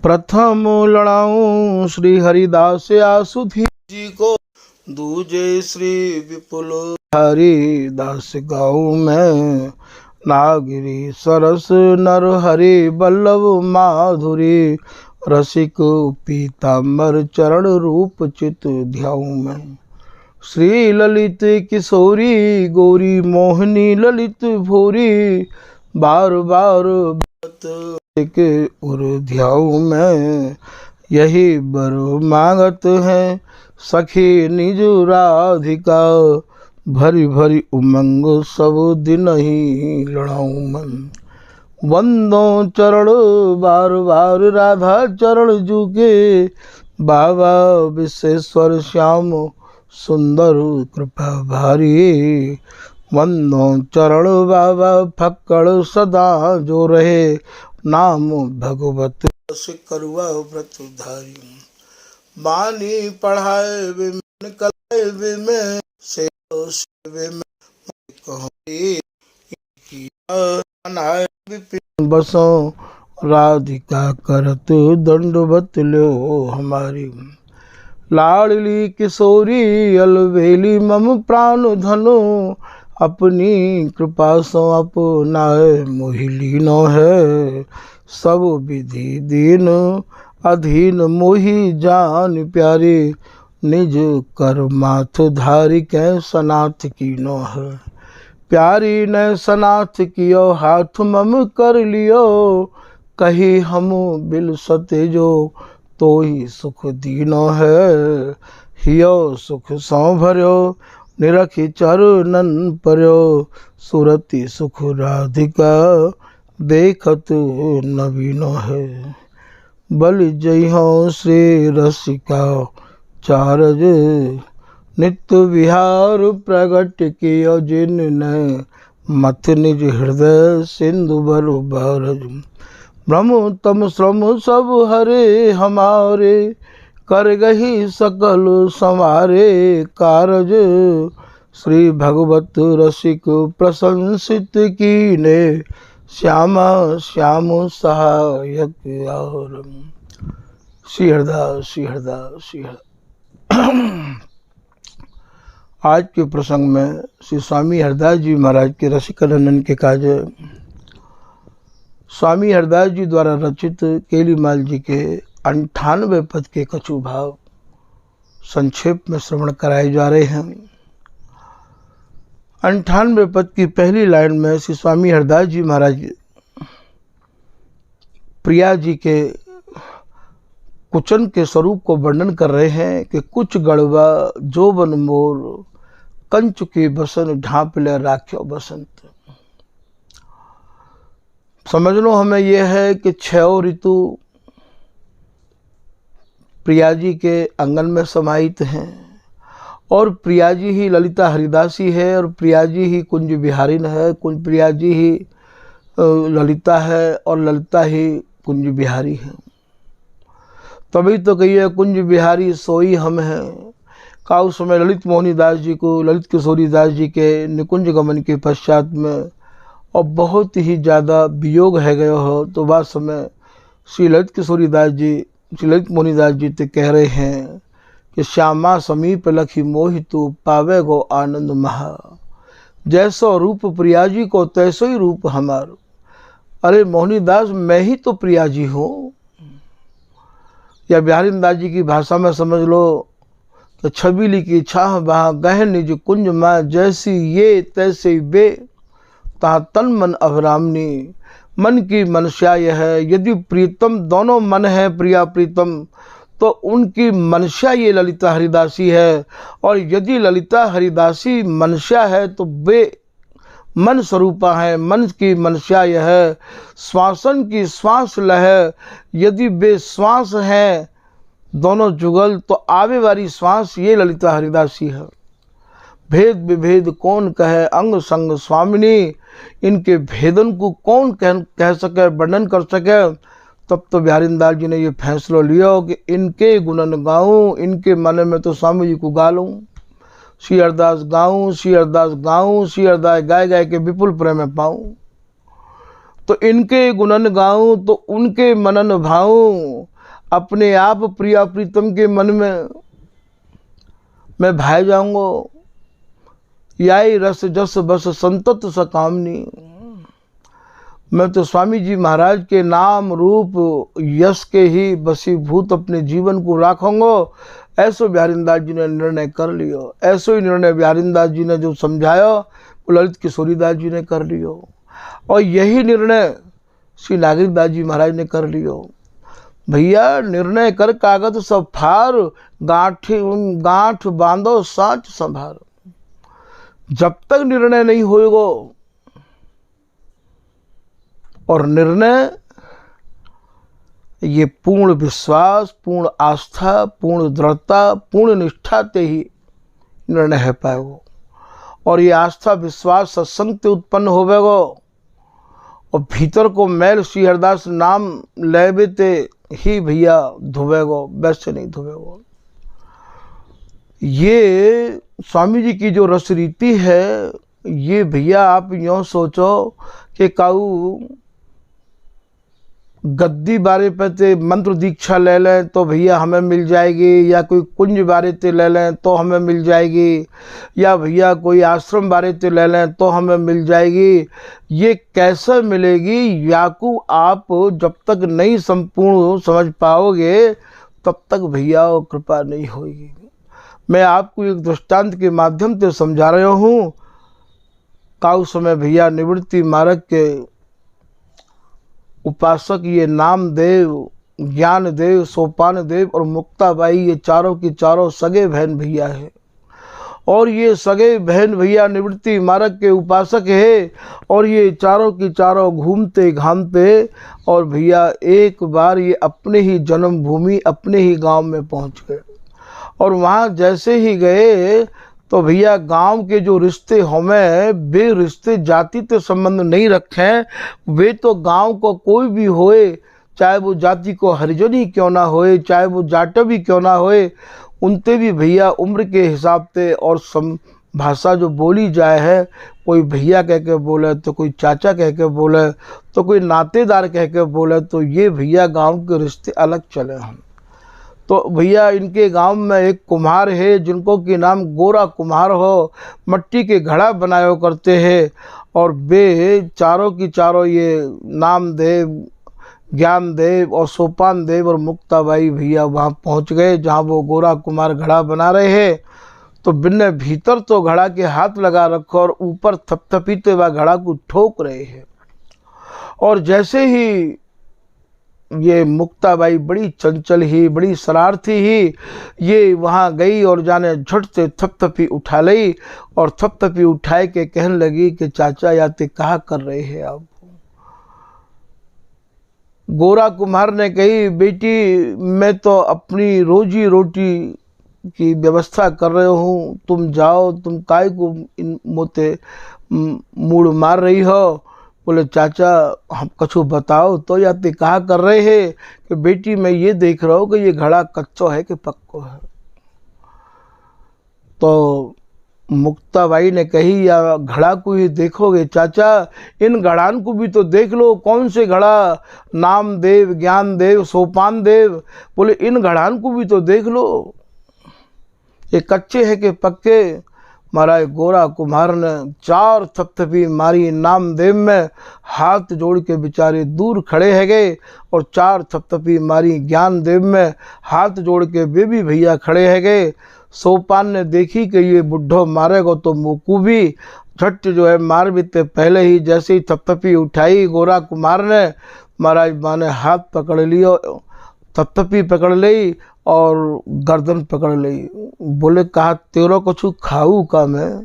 प्रथम लड़ाऊं श्री हरिदास आसुधी जी को, दूजे श्री विपुल हरिदास गाऊं मैं। नागिरी सरस नर हरि बल्लभ माधुरी, रसिक पीताम्बर चरण रूप चित ध्याऊं मैं। श्री ललित किशोरी गौरी मोहिनी ललित भोरी, बार बार के उर ध्याऊं मैं। यही बर मांगत है सखी निज राधिका, भरी भरी उमंग सब दिन ही लड़ाऊं मैं। वंदो चरण बार बार राधा चरण जुगे, बाबा विश्वेश्वर श्याम सुंदर कृपा भारी। वंदो चरण बाबा फक्कड़ सदा जो रहे, नाम भगवत करुआ व्रत धारी। बानी पढ़ाए वे मन कलाए वे में, से वे में कहीं बसो, राधिका करत दंडवत लो हमारी। लाडली किशोरी अलवेली मम प्राण धनो, अपनी कृपा सो अपनाए मोहि लीनो है। सब विधि दीन अधीन मोहि जान प्यारी, निज कर माथ धारी कै सनाथ कीनो है। प्यारी ने सनाथ कियो हाथ मम कर लियो, कही हम बिल सते जो तो ही सुख दीनो है। हियो सुख सौ भर्यो निरखी चरणन पर्यो, सुरति सुख राधिका देखत नवीनो है। बलि जइहो श्री रसिका चारज, नित्य विहार प्रगट कियो जिन ने, मथ निज हृदय सिंधु बरु बरज। ब्रह्म तम श्रम सब हरे हमारे, कर गही सकल संवारे कारज। श्री भगवत रसिक प्रशंसित कीने, श्यामा श्याम सहायक और। श्री हरदास श्री हरदास श्री हरदास। आज के प्रसंग में श्री स्वामी हरदास जी महाराज के रसिकानंदन के काज, स्वामी हरदास जी द्वारा रचित केलीमाल जी के 98 पद के कछु भाव संक्षेप में श्रवण कराए जा रहे हैं। 98 पद की पहली लाइन में श्री स्वामी हरदास जी महाराज प्रिया जी के कुचन के स्वरूप को वर्णन कर रहे हैं कि कुछ गढ़वा जोबन मोर, कंच के बसन ढांप ले राख्यो बसंत। समझ लो हमें यह है कि 6 ऋतु प्रिया जी के आंगन में समाहित हैं, और प्रिया जी ही ललिता हरिदासी है, और प्रिया जी ही कुंज बिहारिन है, कुंज प्रिया जी ही ललिता है, और ललिता ही कुंज बिहारी है। तभी तो कहिए कुंज बिहारी सोई हम हैं। का उस समय ललित मोहनी दास जी को ललित किशोरी दास जी के निकुंज गमन के पश्चात में और बहुत ही ज़्यादा वियोग है गए हो, तो बाद समय श्री ललित किशोरी दास जी श्री ललित मोहनी दास जी तो कह रहे हैं कि श्यामा समीप लखी मोहितु, पावे गो आनंद महा। जैसो रूप प्रिया जी को तैसो ही रूप हमारो। अरे मोहनी दास, मैं ही तो प्रिया जी हूँ। या बिहारी दास जी की भाषा में समझ लो कि छबीली की छाह वहाँ गहन निज कुंज माँ, जैसी ये तैसे बे, तहाँ तन मन अभरामनी। मन की मनस्या यह है, यदि प्रीतम दोनों मन है प्रिया प्रीतम, तो उनकी मनस्या ये ललिता हरिदासी है। और यदि ललिता हरिदासी मनस्या है तो वे मन स्वरूपा है। मन की मनस्या यह है, श्वासन की श्वास लह, यदि वे श्वास हैं दोनों जुगल, तो आवे वाली श्वास ये ललिता हरिदासी है। भेद विभेद कौन कहे अंग संग स्वामिनी, इनके भेदन को कौन कह सके, वर्णन कर सके। तब तो बिहारी दास जी ने ये फैसला लिया कि इनके गुणन गाऊं, इनके मन में तो स्वामी जी को गा लूँ। श्री हरदास गाऊं, श्री हरदास गाऊं, श्री हरदास गाय गाय के विपुल प्रेम में पाऊं। तो इनके गुणन गाऊं, तो उनके मनन भाऊं। अपने आप प्रिया प्रीतम के मन में मैं भाई जाऊंगा। याई रस जस बस संतत सकामनी। मैं तो स्वामी जी महाराज के नाम रूप यश के ही बसीभूत अपने जीवन को राखूंगा। ऐसो बिहारीदास जी ने निर्णय कर लियो। ऐसो ही निर्णय बिहारीदास जी ने जो समझाया वो ललित किशोरीदास जी ने कर लियो, और यही निर्णय श्री नागरिकदास जी महाराज ने कर लियो। भैया निर्णय कर कागज सब फार, गांठ बांधो साँच संभार। जब तक निर्णय नहीं होएगा, और निर्णय ये पूर्ण विश्वास, पूर्ण आस्था, पूर्ण दृढ़ता, पूर्ण निष्ठा ते ही निर्णय है पाएगो। और ये आस्था विश्वास सत्संग ते उत्पन्न होवेगो, और भीतर को मैल श्री हरिदास नाम लेवे ते ही भैया धुवेगो, वैसे नहीं धुवेगो। ये स्वामी जी की जो रस रीति है, ये भैया आप यूँ सोचो कि काऊ गद्दी बारे पे ते मंत्र दीक्षा ले लें तो भैया हमें मिल जाएगी, या कोई कुंज बारे ते ले लें तो हमें मिल जाएगी, या भैया कोई आश्रम बारे ते ले लें तो हमें मिल जाएगी। ये कैसे मिलेगी? याकू आप जब तक नहीं संपूर्ण समझ पाओगे तब तक भैया वो कृपा नहीं होगी। मैं आपको एक दृष्टांत के माध्यम से समझा रहा हूँ। काउ समय भैया निवृत्ति मार्ग के उपासक ये नामदेव, ज्ञानदेव, सोपान देव और मुक्ताबाई, ये चारों की चारों सगे बहन भैया है। और ये सगे बहन भैया निवृत्ति मार्ग के उपासक है। और ये चारों की चारों घूमते घामते और भैया एक बार ये अपने ही जन्मभूमि, अपने ही गांव में पहुंच गए। और वहाँ जैसे ही गए तो भैया गांव के जो रिश्ते हमें, वे रिश्ते जाति से संबंध नहीं रखें। वे तो गांव को कोई भी होए, चाहे वो जाति को हरिजन ही क्यों ना होए, चाहे वो जाट भी क्यों ना होए, उनते भी भैया उम्र के हिसाब से और भाषा जो बोली जाए है, कोई भैया कह के बोले तो कोई चाचा कह के बोले तो कोई नातेदार कह के बोले, तो ये भैया गाँव के रिश्ते अलग चले हैं। तो भैया इनके गांव में एक कुम्हार है जिनको कि नाम गोरा कुम्हार हो, मट्टी के घड़ा बनाया करते हैं। और वे चारों की चारों ये नामदेव, ज्ञानदेव और सोपान देव और मुक्ताबाई भैया वहाँ पहुँच गए जहाँ वो गोरा कुम्हार घड़ा बना रहे हैं। तो बिन्ने भीतर तो घड़ा के हाथ लगा रखो और ऊपर थपथपीते हुआ घड़ा को ठोक रहे हैं। और जैसे ही ये मुक्ताबाई बड़ी चंचल ही, बड़ी शरारती ही, ये वहाँ गई और जाने झट से थपथपी उठा ली और थपथपी उठाए के कहने लगी कि चाचा याते कहा कर रहे हैं आप? गोरा कुम्हार ने कही, बेटी मैं तो अपनी रोजी रोटी की व्यवस्था कर रहे हूँ, तुम जाओ, तुम काय को इन मोते मूड मार रही हो। बोले चाचा हम कछु बताओ तो, या ते कहा कर रहे हैं कि बेटी मैं ये देख रहा हूँ कि ये घड़ा कच्चो है कि पक्को है। तो मुक्ताबाई ने कही, या घड़ा को ही देखोगे चाचा, इन घड़ान को भी तो देख लो, कौन से घड़ा, नामदेव, ज्ञानदेव, सोपान देव। बोले इन घड़ान को भी तो देख लो, ये कच्चे है कि पक्के। महाराज गोरा कुम्हार ने 4 थपथपी मारी नामदेव में, हाथ जोड़ के बेचारे दूर खड़े है गए। और 4 थपथपी मारी ज्ञानदेव में, हाथ जोड़ के वे भी भैया खड़े है गए। सोपान ने देखी कि ये बुढ़ो मारेगा तो मुकू भी झट जो है मार बीते पहले ही जैसे ही थपथपी उठाई गोरा कुम्हार ने, महाराज माँ ने हाथ पकड़ लियो, थपथपी पकड़ ली और गर्दन पकड़ ली। बोले कहा तेरो कुछ खाऊ का मैं?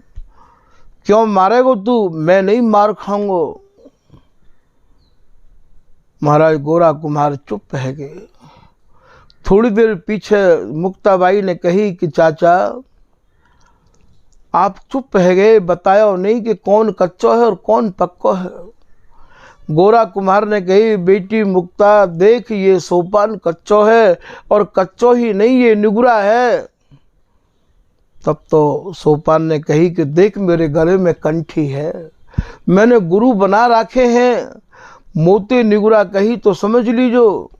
क्यों मारेगो तू? मैं नहीं मार खाऊंगो। महाराज गोरा कुम्हार चुप है गए। थोड़ी देर पीछे मुक्ताबाई ने कही कि चाचा आप चुप है गए, बताओ नहीं कि कौन कच्चो है और कौन पक्को है। गोरा कुम्हार ने कही, बेटी मुक्ता देख ये सोपान कच्चो है, और कच्चो ही नहीं ये निगुरा है। तब तो सोपान ने कही कि देख मेरे गले में कंठी है, मैंने गुरु बना रखे हैं, मोते निगुरा कही तो समझ लीजो।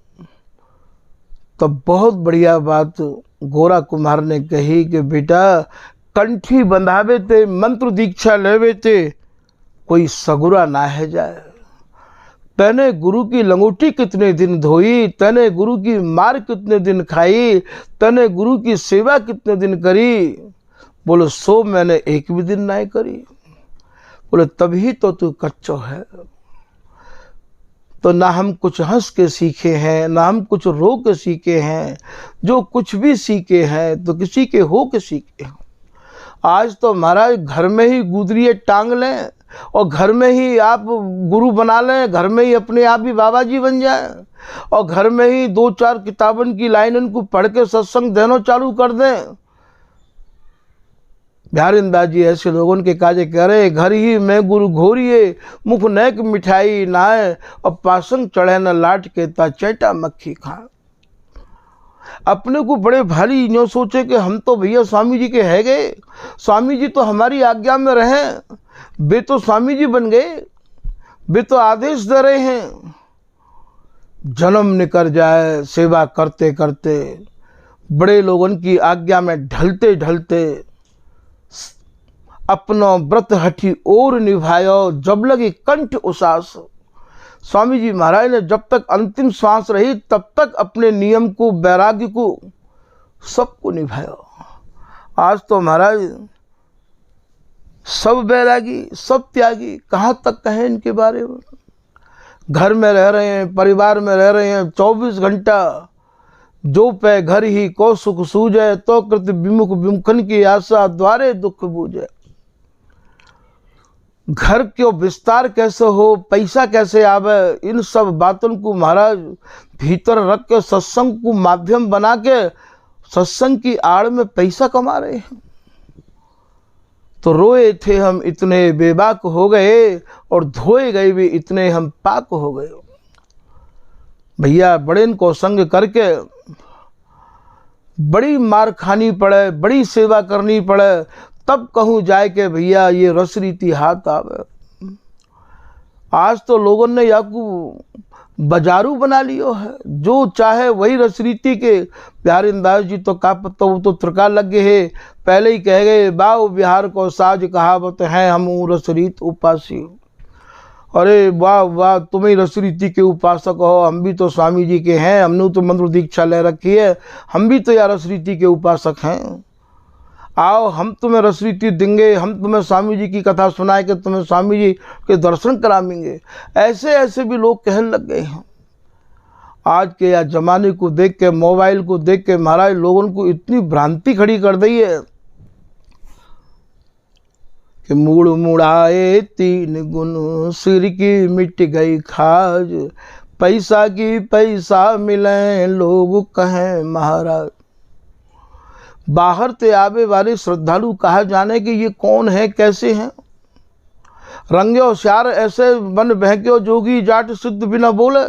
तो बहुत बढ़िया बात गोरा कुम्हार ने कही कि बेटा कंठी बंधावे ते मंत्र दीक्षा लेवे ते कोई सगुरा ना है जाए। तने गुरु की लंगोटी कितने दिन धोई, तने गुरु की मार कितने दिन खाई, तने गुरु की सेवा कितने दिन करी। बोलो सो मैंने एक भी दिन नहीं करी। बोले तभी तो तू कच्चो है। तो ना हम कुछ हंस के सीखे हैं, ना हम कुछ रो के सीखे हैं। जो कुछ भी सीखे हैं तो किसी के हो के सीखे हैं। आज तो महाराज घर में ही गुदरिये टांग लें और घर में ही आप गुरु बना लें, घर में ही अपने आप ही बाबा जी बन जाए और घर में ही 2-4 किताबन की लाइन उनको पढ़ के सत्संग देना चालू कर दें। बिहारीदास जी ऐसे लोगों के काजे कह रहे, घर ही में गुरु घोरिए मुख नैक मिठाई नाए और पासंग चढ़े न लाट के ता चैटा मक्खी खाए। अपने को बड़े भारी यूँ सोचे कि हम तो भैया स्वामी जी के है गए, स्वामी जी तो हमारी आज्ञा में रहे, वे तो स्वामी जी बन गए, वे तो आदेश दे रहे हैं। जन्म निकल जाए सेवा करते करते, बड़े लोगों की आज्ञा में ढलते ढलते, अपनो व्रत हठी और निभायो जब लगी कंठ उसास। स्वामी जी महाराज ने जब तक अंतिम सांस रही तब तक अपने नियम को, वैराग्य को, सबको निभाया। आज तो महाराज सब वैरागी, सब त्यागी, कहाँ तक कहें इनके बारे में। घर में रह रहे हैं, परिवार में रह रहे हैं, 24 घंटा जो पे घर ही को सुख सूझे, तो कृत विमुख विमुखन की आशा द्वारे दुख बूझे। घर क्यों विस्तार कैसे हो, पैसा कैसे आवे, इन सब बातों को महाराज भीतर रख के सत्संग को माध्यम बना के सत्संग की आड़ में पैसा कमा रहे हैं। तो रोए थे हम इतने बेबाक हो गए और धोए गए भी इतने हम पाक हो गए। भैया बड़े इनको संग करके बड़ी मार खानी पड़े, बड़ी सेवा करनी पड़े, तब कहूँ जाए कि भैया ये रस रीति हाथ आवे। आज तो लोगों ने याकू बाजारू बना लियो है, जो चाहे वही रस रीति के। बिहारीदास जी तो का पत्ता वो तो त्रिका लग गए है, पहले ही कह गए बाव बिहार को साज कहावत है हम रस रीत उपासी। अरे वाह वाह, तुम ही रस रीति के उपासक हो, हम भी तो स्वामी जी के हैं, हमने तो मंत्र दीक्षा ले रखी है, हम भी तो यार रस रीति के उपासक हैं। आओ हम तुम्हें रस रीति देंगे, हम तुम्हें स्वामी जी की कथा सुनाए के तुम्हें स्वामी जी के दर्शन कराएंगे। ऐसे ऐसे भी लोग कहने लग गए हैं। आज के या जमाने को देख के, मोबाइल को देख के महाराज लोगों को इतनी भ्रांति खड़ी कर दी है कि मूड़ मुड़ाए 3 गुण, सिर की मिट गई खाज, पैसा की पैसा मिले लोग कहें महाराज। बाहर से आवे वाले श्रद्धालु कहा जाने कि ये कौन है, कैसे हैं। रंगे होशियार ऐसे बन बहके जोगी जाट सिद्ध बिना बोले,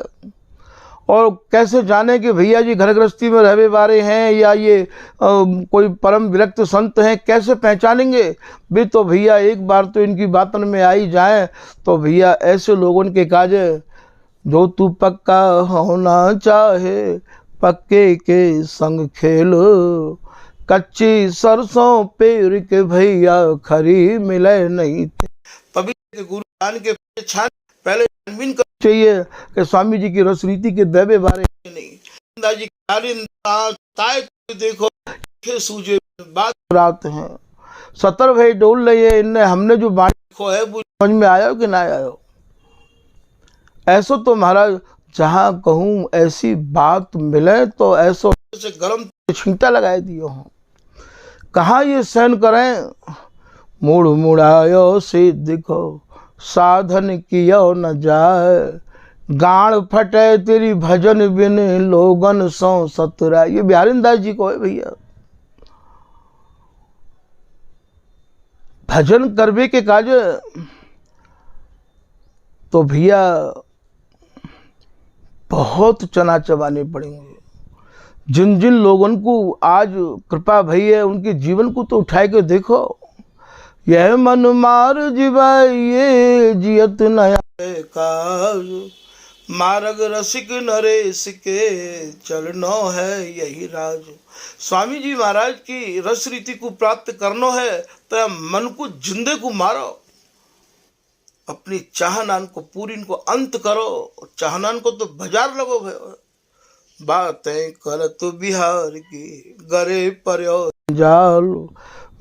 और कैसे जाने कि भैया जी घर गृहस्थी में रहने वाले हैं या ये कोई परम विरक्त संत हैं, कैसे पहचानेंगे। भी तो भैया एक बार तो इनकी बातन में आई जाए तो भैया ऐसे लोगों के काजे, जो तू पक्का होना चाहे पक्के के संग खेलो, कच्ची सरसों पेड़ के भैया खरी मिले नहीं थे। तभी गुरु ज्ञान के छान पहले छानबीन कर चाहिए कि स्वामी जी की रस रीति के दैवे बारे नहीं। जी देखो सूझे बात रात हैं 70 भाई डोल रही है, इनने हमने जो बाणी देखो है वो समझ में आया कि ना आया। ऐसा तो महाराज जहाँ कहूँ ऐसी बात मिले तो ऐसा से गरम छींटा लगाए दियो हो, कहाँ ये सहन करें। मुड़ मुड़ायो से देखो साधन कियो न जाए, गाड़ फटे तेरी भजन बिन लोगन सौ सतरा। ये बिहारीदास जी को है भैया। भजन करवे के काज तो भैया बहुत चना चबाने पड़ेंगे। जिन जिन लोगों को आज कृपा भई है उनके जीवन को तो उठाए के देखो। यह मन मार जीवाइए जियत नया काज, मार्ग रसिक नरेश के चलनो है यही राज। स्वामी जी महाराज की रस रीति को प्राप्त करनो है तो मन को जिंदे को मारो, अपनी चाहनान को पूरी इनको अंत करो। चाहनान को तो बाजार लगो भाई, बातें कर तो बिहार की गरे पर्यो जाल,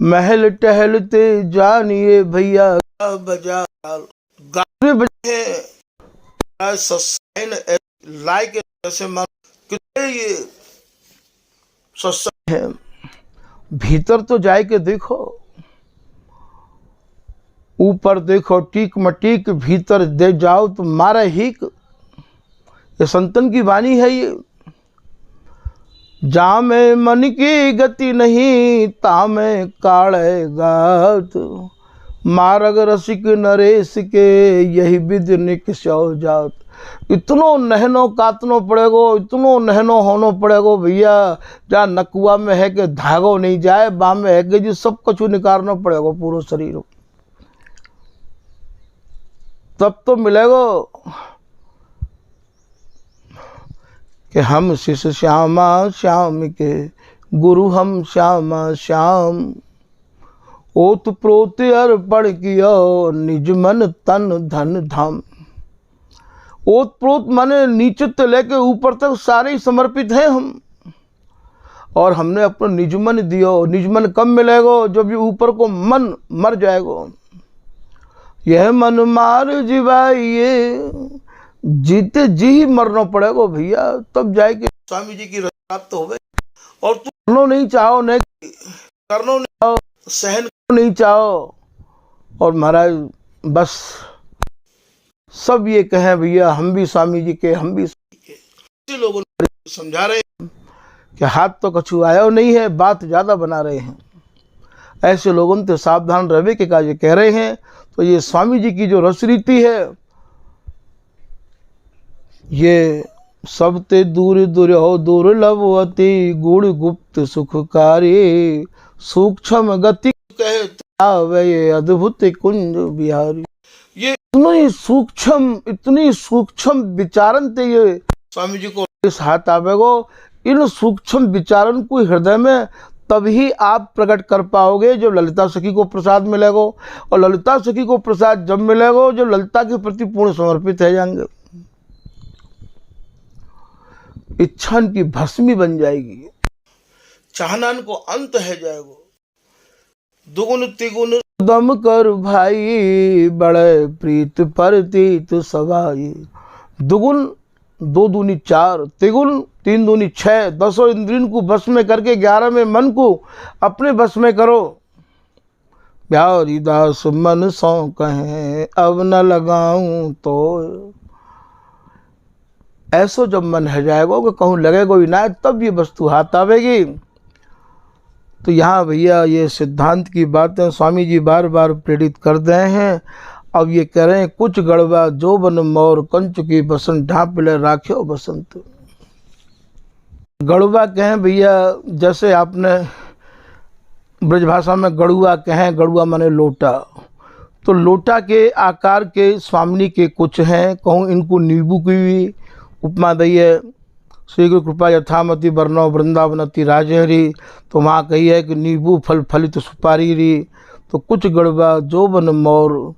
महल टहलते जानिए भैया बाजार। गाने बजे सस्ताइन लाइक जैसे मन कितने ये सस्ता है। भीतर तो जाए के देखो, ऊपर देखो टीक मटीक, भीतर दे जाओ तो मारा हीक। ये संतन की वाणी है। ये जा में मन की गति नहीं, ता में काढ़े गात, मार्ग रसिक नरेश के यही विधि निकसो जात। इतनो नहनो कातनो पड़ेगो, इतनो नहनो होनो पड़ेगो भैया, जहाँ नकुआ में है कि धागो नहीं जाए, बाम में है कि जी सब कुछ निकारना पड़ेगो पूरा शरीर, तब तो मिलेगो कि हम शिष्य श्यामा श्याम के गुरु हम श्यामा श्याम। ओत प्रोत अर्पण किया निज मन तन धन धाम। ओत प्रोत माने नीचे से लेके ऊपर तक सारे ही समर्पित हैं हम, और हमने अपना निज मन दियो। निज मन कब मिलेगो? जब ये ऊपर को मन मर जाएगो। यह मन मार जीवाइए, जीते जी ही मरना पड़ेगा भैया, तब जाएगी स्वामी जी की रक्षा प्राप्त हो गई। और तुम करनो नहीं चाहो, नहीं करनो नहीं चाहो, सहन नहीं चाहो, और महाराज बस सब ये कहें भैया हम भी स्वामी जी के, हम भी स्वामी के। इसी लोगों ने समझा रहे हैं कि हाथ तो कछु आया नहीं है, बात ज़्यादा बना रहे हैं। ऐसे लोगों से सावधान रहे के कार्य कह रहे हैं। तो ये स्वामी जी की जो रस रीति है, ये सब ते दूर दूर हो दुर्लभ अति, गुण गुप्त सुखकारी, सूक्ष्म गति कहते अद्भुत कुंज बिहारी। ये इतनी सूक्ष्म विचारन थे ये स्वामी जी को इस हाथ आवेगो। इन सूक्ष्म विचारन को हृदय में तभी आप प्रकट कर पाओगे जब ललिता सखी को प्रसाद मिलेगो, और ललिता सखी को प्रसाद जब मिलेगो जब ललिता के प्रति पूर्ण समर्पित है जाएंगे। इच्छा की भस्मी बन जाएगी, चाहनान को अंत है जाएगो। दुगुन तिगुन दम कर भाई, बड़े प्रीत परतीत सवाई। दुगुन 2 दूनी 4, तिगुन 3 दूनी 6, 10 इंद्रियों को बस में करके 11 में मन को अपने बस में करो। प्यारी दास मन सौ कहें अब न लगाऊं तो, ऐसो जब मन है जाएगा कि कहूँ लगेगा ही ना, तब ये वस्तु हाथ आवेगी। तो यहाँ भैया ये सिद्धांत की बातें स्वामी जी बार बार प्रेरित कर रहे हैं। अब ये कह रहे हैं कुछ गड़बा जो बन मोर, कंच की बसंत ढांप ले राख्यो बसंत। गड़ुआ कहें भैया, जैसे आपने ब्रजभाषा में गड़ुआ कहें, गड़ुआ माने लोटा, तो लोटा के आकार के स्वामिनी के कुछ हैं, कहूँ इनको नींबू की भी उपमा दी है। श्री गुरु कृपा यथामति वर्णो वृंदावनति राजहरी, तो वहाँ कही है कि नींबू फल फलित सुपारी री। तो कुछ गड़बा जोबन मोर,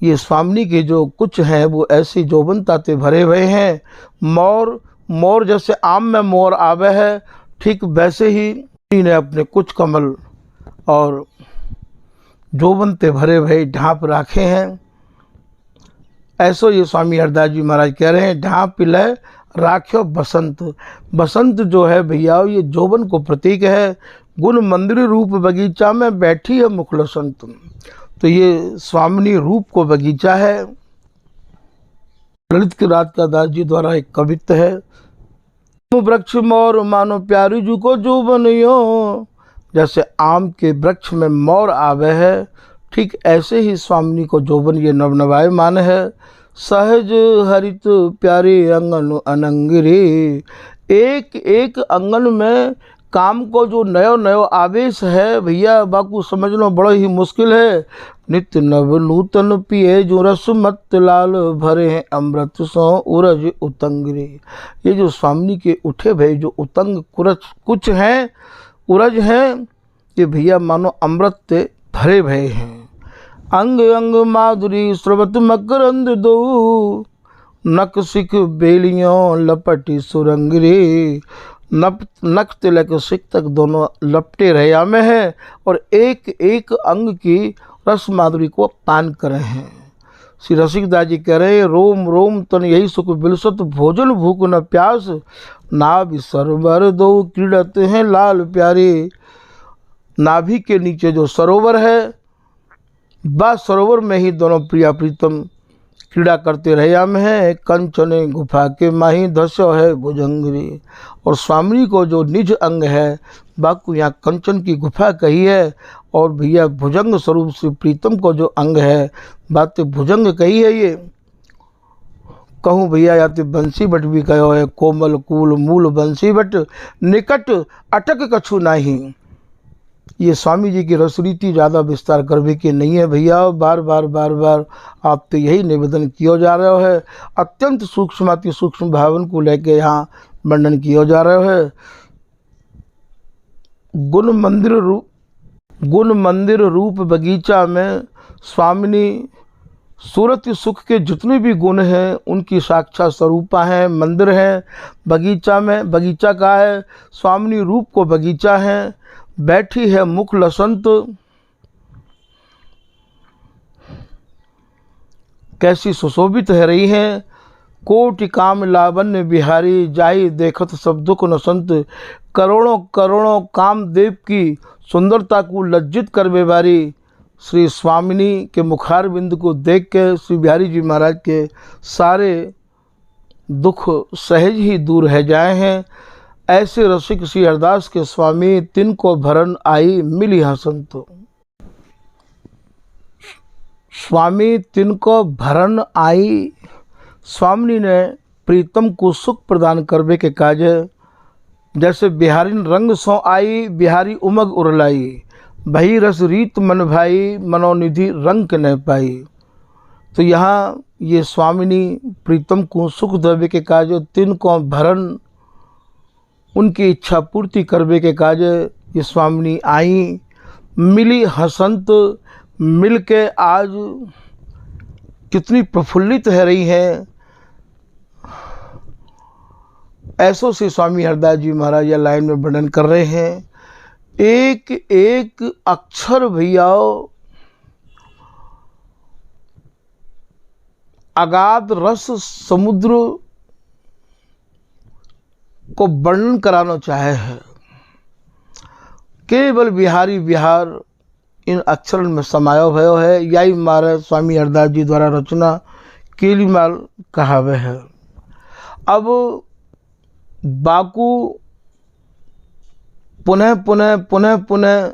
ये स्वामिनी के जो कुछ हैं वो ऐसी जोबनता से भरे हुए हैं। मोर जैसे आम में मोर आवे है, ठीक वैसे ही ने अपने कुछ कमल और जोबनते भरे भरे ढांप रखे हैं। ऐसो ये स्वामी हरदास जी महाराज कह रहे हैं, ढांप ले राख्यो बसंत। बसंत जो है भैया ये जोबन को प्रतीक है। गुण मंदिर रूप बगीचा में बैठी है मुकुल संत, तो ये स्वामिनी रूप को बगीचा है। ललित की रात का दास जी द्वारा एक कवित्व है, वृक्ष मोर मानो प्यारी जू को जोबनियो। जैसे आम के वृक्ष में मोर आवे है, ठीक ऐसे ही स्वामिनी को जोबन ये नवनवाय मान है। सहज हरित प्यारे अंगन अनंगिरी, एक एक अंगन में काम को जो नयो नयो आवेश है भैया, बाकू समझना बड़ा ही मुश्किल है। नित्य नव नूतन पिए जो रस मत लाल भरे हैं अमृत सो उरज उतंग रे। ये जो स्वामी के उठे भय जो उतंग कुछ हैं, उरज हैं, ये भैया मानो अमृत से भरे भय हैं। अंग अंग माधुरी स्रवत मकरंद दो, नक सिख बेलियों लपटी सुरंग रे। नक तिलक सिख तक दोनों लपटे रया में है और एक एक अंग की रस माधुरी को पान करे हैं। श्री रसिकदास जी कह रहे हैं, रोम रोम तन यही सुख बिलसत, भोजन भूख न प्यास, नाभि सरोवर दो क्रीड़त हैं लाल प्यारे। नाभि के नीचे जो सरोवर है, बस सरोवर में ही दोनों प्रिया प्रीतम क्रीड़ा करते रहे में है। कंचन गुफा के माही धस्यो है भुजंगरी। और स्वामी को जो निज अंग है, बाकू यहाँ कंचन की गुफा कही है, और भैया भुजंग स्वरूप से प्रीतम को जो अंग है, बात भुजंग कही है। ये कहूँ भैया या तो बंसी बट भी कहो है, कोमल कूल मूल बंसी बट, निकट अटक कछु नहीं। ये स्वामी जी की रसरीति ज़्यादा विस्तार करने की नहीं है भैया। बार बार बार बार आप तो यही निवेदन किया जा रहा है, अत्यंत सूक्ष्म अति सूक्ष्म भावन को लेके यहाँ वर्णन किया जा रहा है। गुण मंदिर रूप बगीचा में स्वामिनी सूरत सुख के जितने भी गुण हैं उनकी साक्षात स्वरूपा हैं, मंदिर हैं। बगीचा में, बगीचा का है स्वामिनी रूप को बगीचा है। बैठी है मुख लसंत, कैसी सुशोभित है रही हैं। कोटि काम लावण्य बिहारी, जाहि देखत सब दुख नसंत। करोड़ों करोड़ों कामदेव की सुंदरता को लज्जित करवे वाली श्री स्वामिनी के मुखार बिंद को देख के श्री बिहारी जी महाराज के सारे दुख सहज ही दूर है जाए हैं। ऐसे रसिक श्री हरदास के स्वामी, तिनको भरन आई मिली हसंत। स्वामी तिनको भरन आई, स्वामी ने प्रीतम को सुख प्रदान करवे के काज। जैसे बिहारी रंग सो आई, बिहारी उमग उरलाई। भई रस रीत मन भाई, मनोनिधि रंग के न पाई। तो यहाँ ये स्वामिनी प्रीतम को सुख देवे के काज, तिनको भरन उनकी इच्छा पूर्ति करवे के काज ये स्वामिनी आई। मिली हसंत, मिल के आज कितनी प्रफुल्लित है रही हैं। ऐसो से स्वामी हरदास जी महाराज या लाइन में वर्णन कर रहे हैं। एक एक अक्षर भैया अगाध रस समुद्र को वर्णन कराना चाहे है। केवल बिहारी बिहार इन अक्षरों में समायो भयो है। यही मारे स्वामी हरदास जी द्वारा रचना केलीमाल कहावे है। अब बाकू पुनः पुनः पुनः पुनः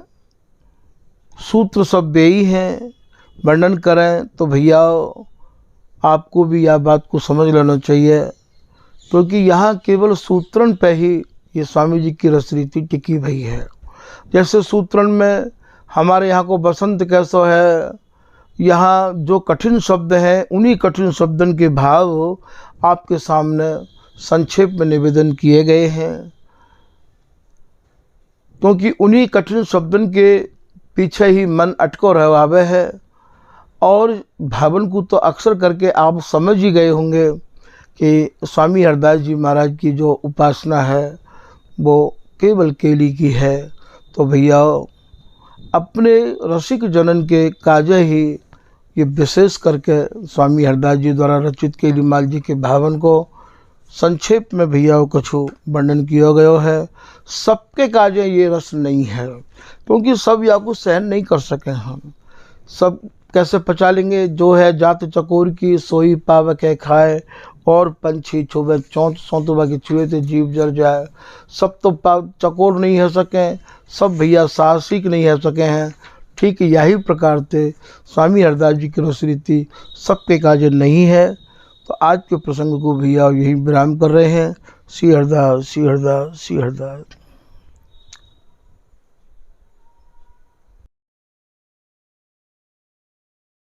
सूत्र सब बेई हैं, वर्णन करें तो भैया आपको भी यह बात को समझ लेना चाहिए, क्योंकि यहाँ केवल सूत्रण पे ही ये स्वामी जी की रसरीति टिकी हुई है। जैसे सूत्रण में हमारे यहाँ को बसंत कैसो है, यहाँ जो कठिन शब्द हैं उन्हीं कठिन शब्दन के भाव आपके सामने संक्षेप में निवेदन किए गए हैं, क्योंकि उन्हीं कठिन शब्दन के पीछे ही मन अटको रहवावे है। और भावन को तो अक्सर करके आप समझ ही गए होंगे कि स्वामी हरदास जी महाराज की जो उपासना है वो केवल केली की है। तो भैया अपने रसिक जनन के काज ही ये विशेष करके स्वामी हरदास जी द्वारा रचित केलीमाल जी के भावन को संक्षेप में भैया कुछ वर्णन किया गया है। सबके काजे ये रस नहीं है, क्योंकि सब या को सहन नहीं कर सके। हम सब कैसे पचा लेंगे? जो है जात चकोर की सोई पाव के खाए, और पंछी छुवे चौंत सौतुबा के छुए तो जीव जर जाए। सब तो चकोर नहीं हो सके, सब भैया साहसिक नहीं हो सके हैं। ठीक यही प्रकार से स्वामी हरदास जी की रसरीति सबके काज नहीं है। तो आज के प्रसंग को भैया यही विराम कर रहे हैं। श्री हरदास, श्री हरदास, श्री हरदास।